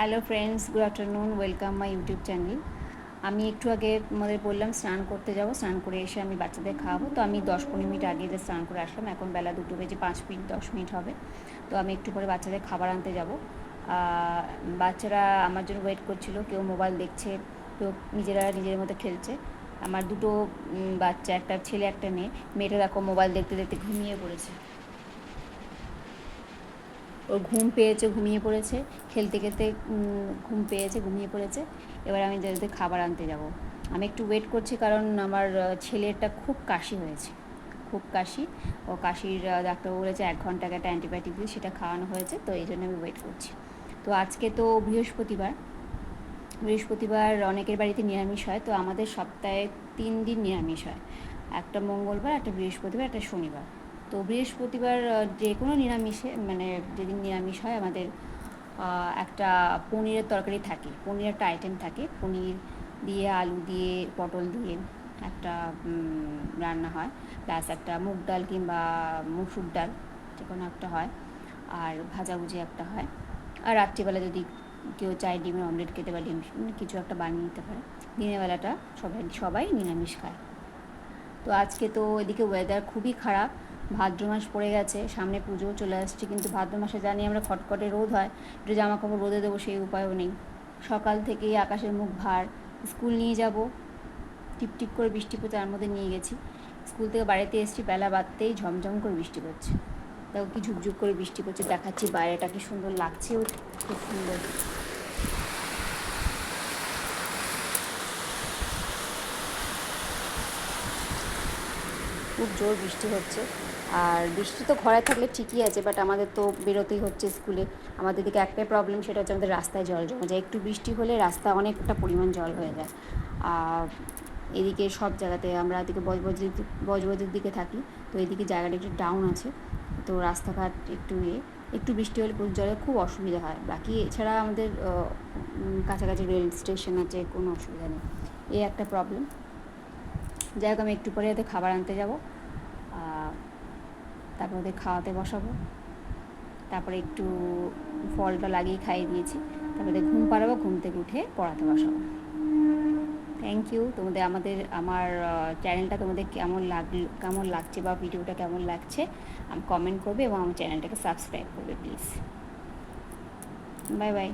Hello friends, good afternoon, welcome my YouTube channel. আমি একটু আগে তোমাদের বললাম স্নান করতে যাব, স্নান করে এসে আমি বাচ্চাদের খাওয়াবো। তো আমি 10-15 মিনিট আগে যে স্নান করে আসলাম, এখন বেলা 2:05 হবে। তো আমি একটু পরে বাচ্চাদের খাবার আনতে যাব। বাচ্চারা আমার জন্য ওয়েট করছিল, কেউ মোবাইল দেখছে, কেউ নিজেদের মধ্যে খেলছে। আমার দুটো বাচ্চা, একটা ছেলে একটা মেয়ে। মেয়েটা দেখো মোবাইল দেখতে দেখতে ঘুমিয়ে পড়েছে, ওর ঘুম পেয়েছে, ঘুমিয়ে পড়েছে, খেলতে খেলতে ঘুম পেয়েছে, ঘুমিয়ে পড়েছে। এবার আমি ওদের খাবার আনতে যাব। আমি একটু ওয়েট করছি, কারণ আমার ছেলেরটা খুব কাশি হয়েছে, খুব কাশি। ও কাশির ডাক্তার বলেছে 1 ঘন্টা একটা অ্যান্টিবায়োটিক দিয়ে সেটা খাওয়ানো হয়েছে, তো এই জন্য আমি ওয়েট করছি। তো আজকে তো বৃহস্পতিবার, অনেকের বাড়িতে নিরামিষ হয়। তো আমাদের সপ্তাহে 3 দিন নিরামিষ হয়, একটা মঙ্গলবার, একটা বৃহস্পতিবার, একটা শনিবার। তো বৃহস্পতিবার যে কোনো নিরামিষে, মানে যেদিন নিরামিষ হয় আমাদের একটা পনিরের তরকারি থাকে, পনির একটা আইটেম থাকে, পনির দিয়ে আলু দিয়ে পটল দিয়ে একটা রান্না হয়, প্লাস একটা মুগ ডাল কিংবা মুসুর ডাল যে কোনো একটা হয়, আর ভাজাভুজি একটা হয়। আর রাত্রিবেলা যদি কেউ চায় ডিমের অমলেট খেতে বা ডিম কিছু একটা বানিয়ে নিতে পারে। দিনের বেলাটা সবাই নিরামিষ খায়। তো আজকে তো এদিকে ওয়েদার খুবই খারাপ, ভাদ্র মাস পড়ে গেছে, সামনে পুজোও চলে আসছে, কিন্তু ভাদ্র মাসে জানি আমরা খটখটে রোদ হয়, একটু জামা কাপড় রোদে দেবো সেই উপায়ও নেই। সকাল থেকেই আকাশের মুখ ভার, স্কুল নিয়ে যাব, টিপটিপ করে বৃষ্টি পড়ছে, তার মধ্যে নিয়ে গেছি। স্কুল থেকে বাড়িতে এসেছি, বেলা বাদতেই ঝমঝম করে বৃষ্টি পড়ছে। দেখো কি ঝুপঝুপ করে বৃষ্টি পড়ছে, দেখাচ্ছি বাইরেটা কি সুন্দর লাগছেও, খুব সুন্দর। খুব জোর বৃষ্টি হচ্ছে। আর বৃষ্টি তো ঘরে থাকলে ঠিকই আছে, বাট আমাদের তো বেরোতেই হচ্ছে স্কুলে। আমাদের দিকে একটাই প্রবলেম, সেটা হচ্ছে আমাদের রাস্তায় জল জমে যায়, একটু বৃষ্টি হলে রাস্তা অনেকটা পরিমাণ জল হয়ে যায়। আর এদিকে সব জায়গাতে, আমরা এদিকে বজবজের দিকে থাকি, তো এদিকে জায়গাটা একটু ডাউন আছে, তো রাস্তাঘাট একটু বৃষ্টি হলে প্রচুর জলে খুব অসুবিধা হয়। বাকি এছাড়া আমাদের কাছাকাছি রেল স্টেশন আছে, কোনো অসুবিধা নেই। এই একটা প্রবলেম। যাই হোক, আমি একটু পরে ওদের খাবার আনতে যাব, তারপর ওদের খাওয়াতে বসাবো। তারপরে একটু ফলটা লাগিয়ে খাইয়ে দিয়েছি, তারপরে ঘুম পাড়াবো, ঘুম থেকে উঠে পড়াতে বসাবো। Thank you. আমার চ্যানেলটা তোমাদের কেমন লাগছে বা ভিডিওটা কেমন লাগছে আমি কমেন্ট করবে, এবং আমার চ্যানেলটাকে সাবস্ক্রাইব করবে প্লিজ। Bye bye.